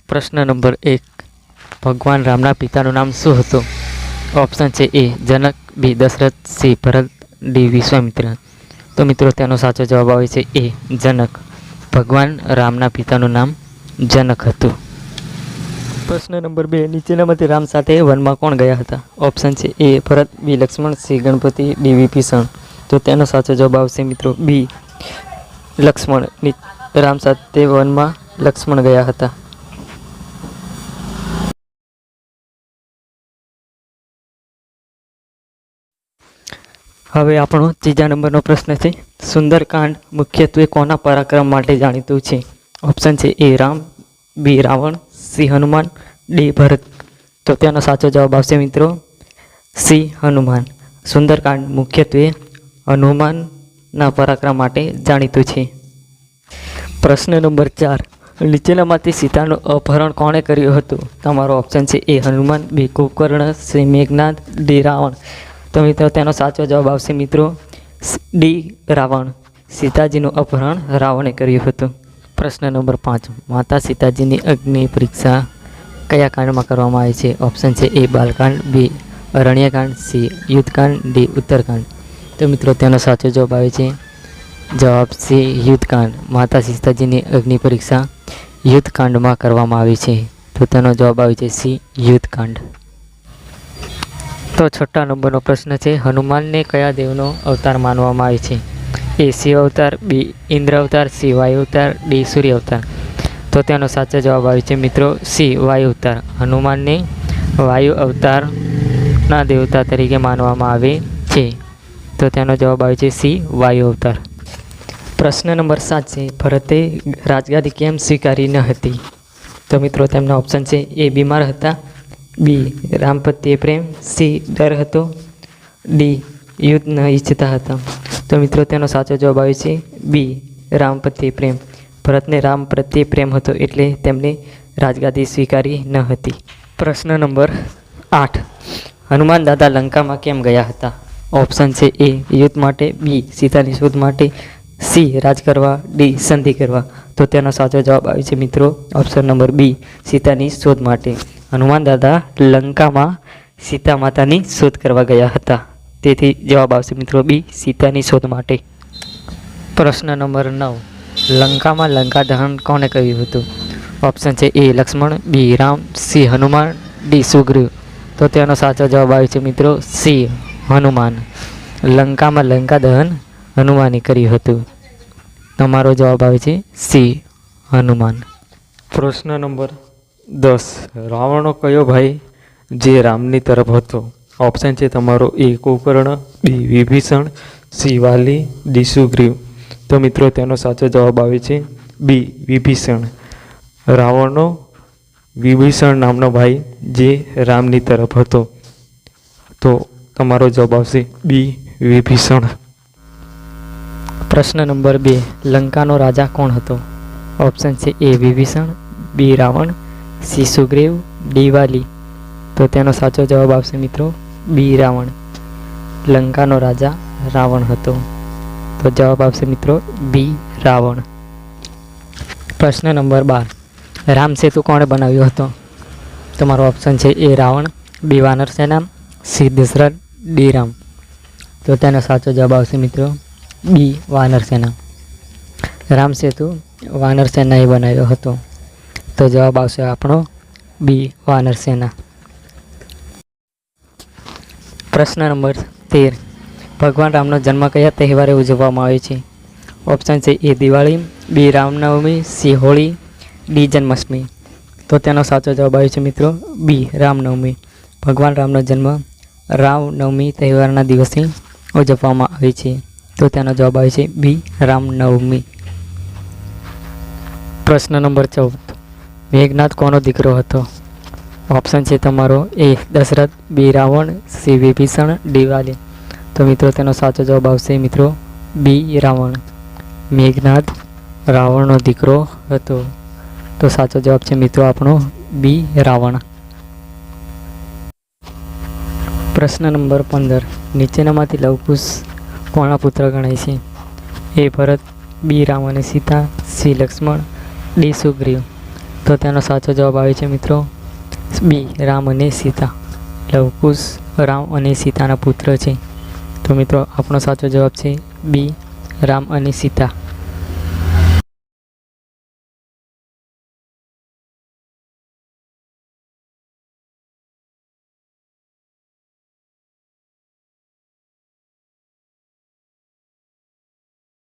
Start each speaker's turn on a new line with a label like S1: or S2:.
S1: પ્રશ્ન નંબર 1. ભગવાન રામના પિતાનું નામ શું હતું? ઓપ્શન છે એ જનક, બી દશરથ, સી ભરત, ડી વિશ્વામિત્ર. તો મિત્રો તેનો સાચો જવાબ આવે છે એ જનક. ભગવાન રામના પિતાનું નામ જનક હતું. પ્રશ્ન નંબર 2. નીચેનામાંથી રામ સાથે વનમાં કોણ ગયા હતા? ઓપ્શન છે એ ભરત, બી લક્ષ્મણ, સી ગણપતિ, ડી વિભીષણ. તો તેનો સાચો જવાબ આવશે મિત્રો બી લક્ષ્મણ. રામ સાથે વનમાં લક્ષ્મણ ગયા હતા. હવે આપણો ત્રીજા નંબરનો પ્રશ્ન છે. સુંદરકાંડ મુખ્યત્વે કોના પરાક્રમ માટે જાણીતું છે? ઓપ્શન છે એ રામ, બી રાવણ, સી હનુમાન, ડી ભરત. તો તેનો સાચો જવાબ આવશે મિત્રો સી હનુમાન. સુંદરકાંડ મુખ્યત્વે હનુમાનના પરાક્રમ માટે જાણીતું છે. પ્રશ્ન નંબર 4. નીચેનામાંથી સીતાનું અપહરણ કોણે કર્યું હતું? તમારો ઓપ્શન છે એ હનુમાન, બી કુંભકર્ણ, સી મેઘનાદ, ડી રાવણ. તો મિત્રો તેનો સાચો જવાબ આવશે મિત્રો ડી રાવણ. સીતાજીનું અપહરણ રાવણે કર્યું હતું. પ્રશ્ન નંબર 5. માતા સીતાજીની અગ્નિ પરીક્ષા કયા કાંડમાં કરવામાં આવી છે? ઓપ્શન છે એ બાલકાંડ, બી અરણ્યકાંડ, સી યુદ્ધકાંડ, ડી ઉત્તરકાંડ. તો મિત્રો તેનો સાચો જવાબ આવે છે જવાબ સી યુદ્ધકાંડ. માતા સીતાજીની અગ્નિ પરીક્ષા યુદ્ધકાંડમાં કરવામાં આવી છે. તો તેનો જવાબ આવે છે સી યુદ્ધકાંડ. તો 6 નંબરનો પ્રશ્ન છે. હનુમાનને કયા દેવનો અવતાર માનવામાં આવે છે? એ શિવ અવતાર, બી ઇન્દ્ર અવતાર, સી વાયુ અવતાર, ડી સૂર્ય અવતાર. તો તેનો સાચો જવાબ આવે છે મિત્રો સી વાયુ અવતાર. હનુમાનને વાયુ અવતારના દેવતા તરીકે માનવામાં આવે છે. તો તેનો જવાબ આવે છે સી વાયુ અવતાર. પ્રશ્ન નંબર 7 છે. ભરતે રાજગાદી કેમ સ્વીકારી ન હતી? તો મિત્રો તેમના ઓપ્શન છે એ બીમાર હતા, બી રામ પ્રત્યે પ્રેમ, સી ડર હતો, ડી યુદ્ધ ન ઈચ્છતા હતા. તો મિત્રો તેનો સાચો જવાબ આવે છે બી રામ પ્રત્યે પ્રેમ. ભરતને રામ પ્રત્યે પ્રેમ હતો એટલે તેમણે રાજગાદી સ્વીકારી ન હતી. પ્રશ્ન નંબર 8. હનુમાન દાદા લંકામાં કેમ ગયા હતા? ઓપ્શન છે એ યુદ્ધ માટે, બી સીતાની શોધ માટે, સી રાજ કરવા, ડી સંધિ કરવા. તો તેનો સાચો જવાબ આવે છે મિત્રો ઓપ્શન નંબર બી સીતાની શોધ માટે. હનુમાન દાદા લંકામાં સીતા માતાની શોધ કરવા ગયા હતા. તેથી જવાબ આવશે મિત્રો બી સીતાની શોધ માટે. પ્રશ્ન નંબર 9. લંકામાં લંકા દહન કોણે કર્યું હતું? ઓપ્શન છે એ લક્ષ્મણ, બી રામ, સી હનુમાન, ડી સુગ્રીવ. તો તેનો સાચો જવાબ આવે છે મિત્રો સી હનુમાન. લંકામાં લંકા દહન હનુમાને કર્યું હતું. તમારો જવાબ આવે છે સી હનુમાન. પ્રશ્ન નંબર 10. રાવણનો કયો ભાઈ જે રામની તરફ હતો? ઓપ્શન છે તમારો એ કુંભકર્ણ, બી વિભીષણ, સી વાલી, ડી સુગ્રીવ. તો મિત્રો તેનો સાચો જવાબ આવે છે બી વિભીષણ. રાવણનો વિભીષણ નામનો ભાઈ જે રામની તરફ હતો. તો તમારો જવાબ આવશે બી વિભીષણ. પ્રશ્ન નંબર 2. લંકાનો રાજા કોણ હતો? ઓપ્શન છે એ વિભીષણ, બી રાવણ, સી સુગ્રીવ, ડી વાલી. તો તેનો સાચો જવાબ આવશે મિત્રો બી રાવણ. લંકાનો રાજા રાવણ હતો. તો જવાબ આવશે મિત્રો બી રાવણ. પ્રશ્ન નંબર 12. રામ સેતુ કોણે બનાવ્યો હતો? તમારો ઓપ્શન છે એ રાવણ, બી વાનર સેના, સી દશરથ, ડી રામ. તો તેનો સાચો જવાબ આવશે મિત્રો બી વાનર સેના. રામ સેતુ વાનર સેનાએ બનાવ્યો હતો. તો જવાબ આવશે આપણો બી વાનર સેના. પ્રશ્ન નંબર 13. ભગવાન રામનો જન્મ કયા તહેવારે ઉજવવામાં આવે છે? ઓપ્શન છે એ દિવાળી, બી રામનવમી, સી હોળી, ડી જન્માષ્ટમી. તો તેનો સાચો જવાબ આવે છે મિત્રો બી રામનવમી. ભગવાન રામનો જન્મ રામનવમી તહેવારના દિવસે ઉજવવામાં આવે છે. તો તેનો જવાબ આવે છે બી રામનવમી. પ્રશ્ન નંબર 14. મેઘનાદ કોનો દીકરો હતો? ઓપ્શન છે તમારો એ દશરથ, બી રાવણ, સી વિભીષણ, ડી વાલી. તો મિત્રો તેનો સાચો જવાબ આવશે મિત્રો બી રાવણ. મેઘનાદ રાવણનો દીકરો હતો. તો સાચો જવાબ છે મિત્રો આપણો બી રાવણ. પ્રશ્ન નંબર 15. નીચેનામાંથી લવકુશ કોના પુત્ર ગણાય છે? એ ભરત, બી રામ અને સીતા, સી લક્ષ્મણ, ડી સુગ્રીવ. તો તેનો સાચો જવાબ આવે છે મિત્રો બી રામ અને સીતા. લવકુશ રામ અને સીતાના પુત્ર છે. તો મિત્રો આપણો સાચો જવાબ છે બી રામ અને સીતા.